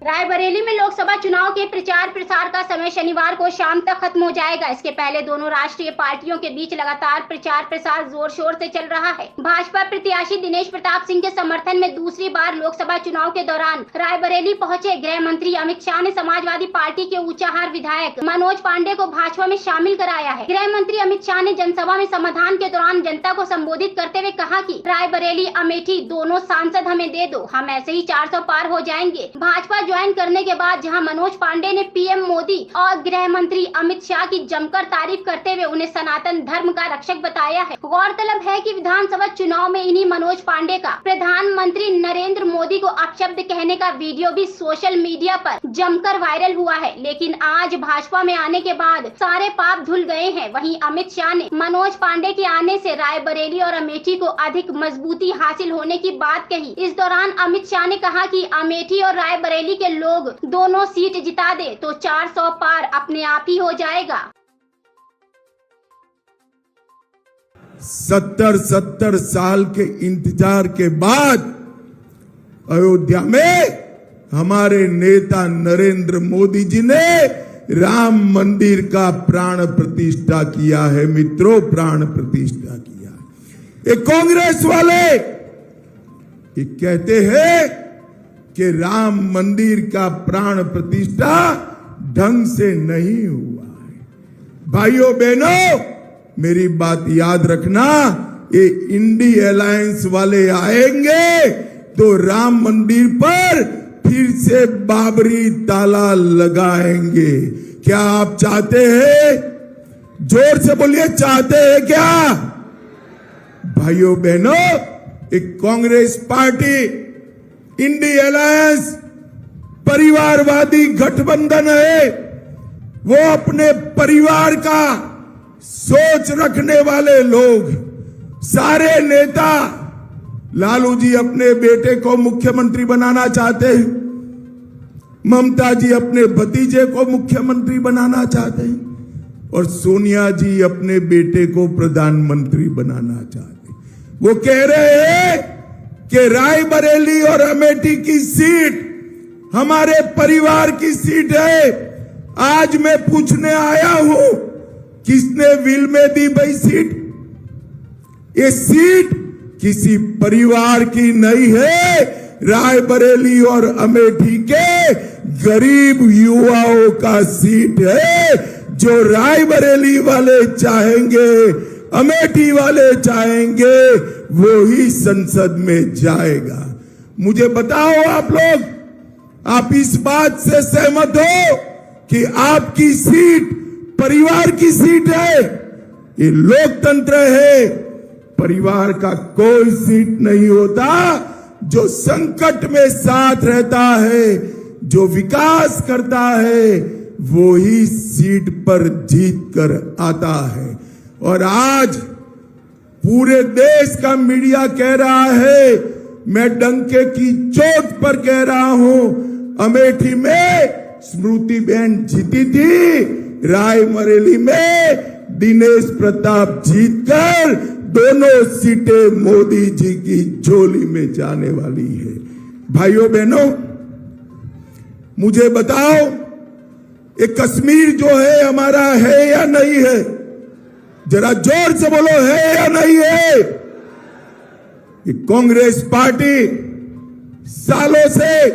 रायबरेली में लोकसभा चुनाव के प्रचार प्रसार का समय शनिवार को शाम तक खत्म हो जाएगा। इसके पहले दोनों राष्ट्रीय पार्टियों के बीच लगातार प्रचार प्रसार जोर शोर से चल रहा है। भाजपा प्रत्याशी दिनेश प्रताप सिंह के समर्थन में दूसरी बार लोकसभा चुनाव के दौरान रायबरेली पहुंचे गृह मंत्री अमित शाह ने समाजवादी पार्टी के ऊंचाहार विधायक मनोज पांडे को भाजपा में शामिल कराया है। गृह मंत्री अमित शाह ने जनसभा में समाधान के दौरान जनता को संबोधित करते हुए कहा कि रायबरेली अमेठी दोनों सांसद हमें दे दो, हम ऐसे ही 400 पार हो जाएंगे। भाजपा ज्वाइन करने के बाद जहां मनोज पांडे ने पीएम मोदी और गृह मंत्री अमित शाह की जमकर तारीफ करते हुए उन्हें सनातन धर्म का रक्षक बताया है। गौरतलब है कि विधानसभा चुनाव में इन्हीं मनोज पांडे का प्रधानमंत्री नरेंद्र मोदी को अपशब्द कहने का वीडियो भी सोशल मीडिया पर जमकर वायरल हुआ है। लेकिन आज भाजपा में आने के बाद सारे पाप धुल गए हैं। वहीं अमित शाह ने मनोज पांडे के आने से रायबरेली और अमेठी को अधिक मजबूती हासिल होने की बात कही। इस दौरान अमित शाह ने कहा कि अमेठी और रायबरेली के लोग दोनों सीट जिता दे तो 400 पार अपने आप ही हो जाएगा। 70 साल के इंतजार के बाद अयोध्या में हमारे नेता नरेंद्र मोदी जी ने राम मंदिर का प्राण प्रतिष्ठा किया है। मित्रों, प्राण प्रतिष्ठा किया है। ये कांग्रेस वाले ये कहते हैं कि राम मंदिर का प्राण प्रतिष्ठा ढंग से नहीं हुआ है। भाइयों बहनों, मेरी बात याद रखना, ये इंडी अलायंस वाले आएंगे तो राम मंदिर पर फिर से बाबरी ताला लगाएंगे। क्या आप चाहते हैं? जोर से बोलिए, चाहते हैं क्या? भाइयों बहनों, एक कांग्रेस पार्टी इंडी अलायंस परिवारवादी गठबंधन है। वो अपने परिवार का सोच रखने वाले लोग, सारे नेता लालू जी अपने बेटे को मुख्यमंत्री बनाना चाहते हैं, ममता जी अपने भतीजे को मुख्यमंत्री बनाना चाहते हैं और सोनिया जी अपने बेटे को प्रधानमंत्री बनाना चाहते हैं। वो कह रहे हैं कि रायबरेली और अमेठी की सीट हमारे परिवार की सीट है। आज मैं पूछने आया हूं, किसने विल में दी भाई सीट? ये सीट किसी परिवार की नहीं है, रायबरेली और अमेठी के गरीब युवाओं का सीट है। जो रायबरेली वाले चाहेंगे, अमेठी वाले चाहेंगे, वो ही संसद में जाएगा। मुझे बताओ आप लोग, आप इस बात से सहमत हो कि आपकी सीट परिवार की सीट है? ये लोकतंत्र है। परिवार का कोई सीट नहीं होता। जो संकट में साथ रहता है, जो विकास करता है, वो ही सीट पर जीत कर आता है। और आज पूरे देश का मीडिया कह रहा है, मैं डंके की चोट पर कह रहा हूं, अमेठी में स्मृति बहन जीती थी, रायबरेली में दिनेश प्रताप जीतकर दोनों सीटें मोदी जी की झोली में जाने वाली है। भाइयों बहनों, मुझे बताओ, ये कश्मीर जो है हमारा है या नहीं है? जरा जोर से बोलो, है या नहीं है? ये कांग्रेस पार्टी सालों से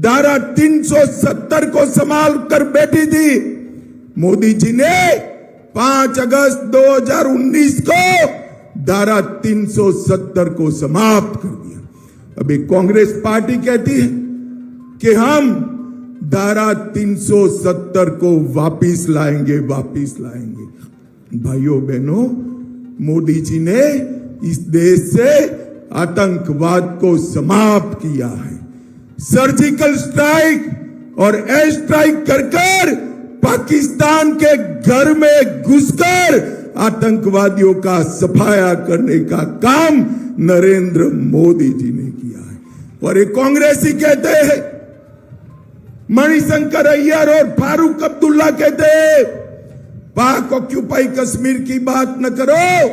धारा 370 को संभाल कर बैठी थी। मोदी जी ने 5 अगस्त 2019 को धारा 370 को समाप्त कर दिया। अभी कांग्रेस पार्टी कहती है कि हम धारा 370 को वापिस लाएंगे। भाइयों बहनों, मोदी जी ने इस देश से आतंकवाद को समाप्त किया है। सर्जिकल स्ट्राइक और एयर स्ट्राइक कर पाकिस्तान के घर में घुसकर आतंकवादियों का सफाया करने का काम नरेंद्र मोदी जी ने किया है। और ये कांग्रेसी कहते हैं, मणिशंकर अय्यर और फारूक अब्दुल्ला कहते हैं, पाक ऑक्यूपाई कश्मीर की बात न करो,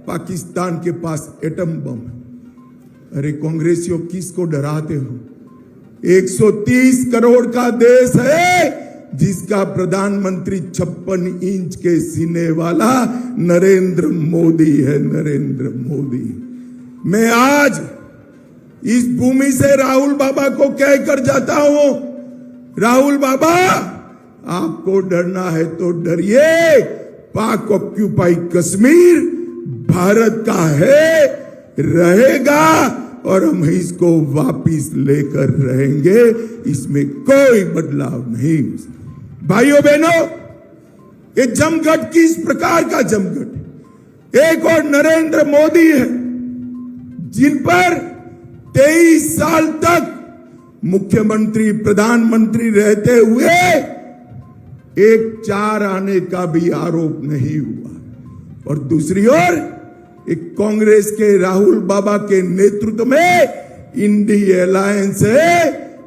पाकिस्तान के पास एटम बम है। अरे कांग्रेसियों, किसको डराते हो? 130 करोड़ का देश है जिसका प्रधानमंत्री 56 इंच के सीने वाला नरेंद्र मोदी है। नरेंद्र मोदी। मैं आज इस भूमि से राहुल बाबा को कहकर जाता हूं, राहुल बाबा आपको डरना है तो डरिए, पाक ऑक्यूपाई कश्मीर भारत का है, रहेगा और हम इसको वापिस लेकर रहेंगे, इसमें कोई बदलाव नहीं। भाइयों बहनों, ये जमघट किस प्रकार का जमघट है? एक और नरेंद्र मोदी है जिन पर 23 साल तक मुख्यमंत्री प्रधानमंत्री रहते हुए एक चार आने का भी आरोप नहीं हुआ, और दूसरी ओर एक कांग्रेस के राहुल बाबा के नेतृत्व में इंडी अलायंस है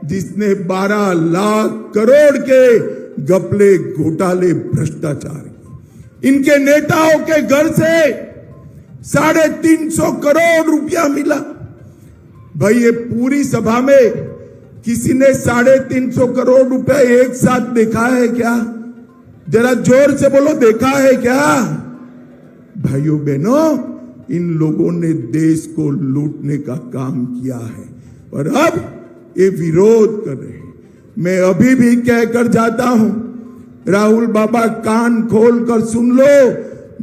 जिसने 12 लाख करोड़ के घपले घोटाले भ्रष्टाचार किए। इनके नेताओं के घर से 350 करोड़ रुपया मिला। भाई ये पूरी सभा में किसी ने 350 करोड़ रुपया एक साथ देखा है क्या? जरा जोर से बोलो, देखा है क्या? भाइयों बहनों, इन लोगों ने देश को लूटने का काम किया है और अब ये विरोध कर रहे हैं। मैं अभी भी कहकर जाता हूं, राहुल बाबा कान खोल कर सुन लो,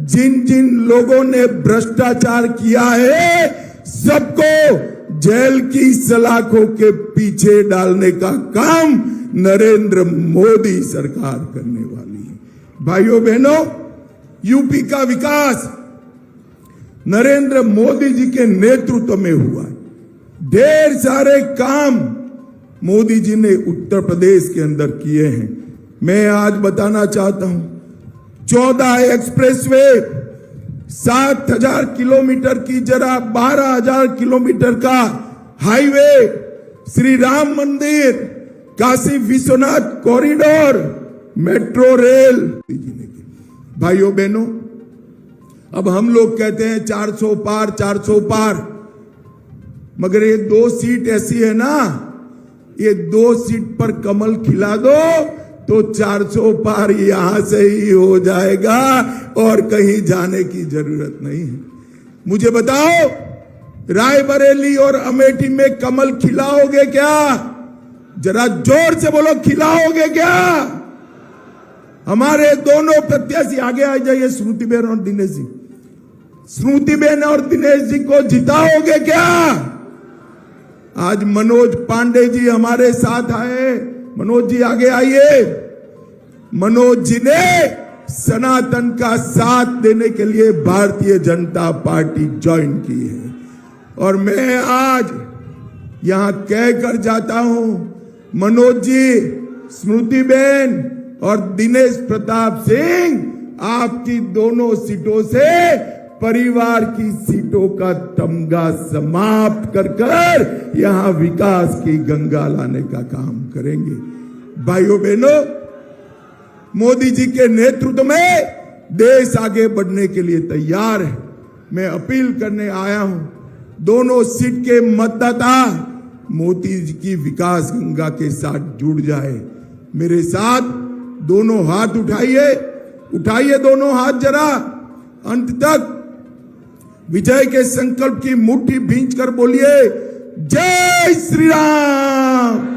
जिन जिन लोगों ने भ्रष्टाचार किया है सबको जेल की सलाखों के पीछे डालने का काम नरेंद्र मोदी सरकार करने वाली है। भाइयों बहनों, यूपी का विकास नरेंद्र मोदी जी के नेतृत्व में हुआ है। ढेर सारे काम मोदी जी ने उत्तर प्रदेश के अंदर किए हैं। मैं आज बताना चाहता हूं, 14 एक्सप्रेसवे, 7,000 किलोमीटर की जगह 12,000 किलोमीटर का हाईवे, श्री राम मंदिर, Kashi Vishwanath corridor, metro rail. भाइयों बहनों, अब हम लोग कहते हैं 400 पार 400 पार, मगर ये 2 सीट ऐसी है ना, ये 2 सीट पर कमल खिला दो तो 400 पार यहां से ही हो जाएगा और कहीं जाने की जरूरत नहीं है। मुझे बताओ, रायबरेली और अमेठी में कमल खिलाओगे क्या? जरा जोर से बोलो, खिलाओगे क्या? हमारे दोनों प्रत्याशी, आगे आ जाइए, स्मृतिबेन और दिनेश जी। स्मृतिबेन और दिनेश जी को जिताओगे क्या? आज मनोज पांडे जी हमारे साथ आए। मनोज जी आगे आइए। मनोज जी ने सनातन का साथ देने के लिए भारतीय जनता पार्टी ज्वाइन की है, और मैं आज यहां कहकर जाता हूं, मनोज जी, स्मृतिबेन और दिनेश प्रताप सिंह, आपकी दोनों सीटों से परिवार की सीटों का तमगा समाप्त कर कर यहां विकास की गंगा लाने का काम करेंगे। भाइयों बहनों, मोदी जी के नेतृत्व में देश आगे बढ़ने के लिए तैयार है। मैं अपील करने आया हूं, दोनों सीट के मतदाता मोदी जी की विकास गंगा के साथ जुड़ जाए। मेरे साथ दोनों हाथ उठाइए, उठाइए दोनों हाथ जरा, अंत तक विजय के संकल्प की मुट्ठी भींच कर बोलिए, जय श्री राम।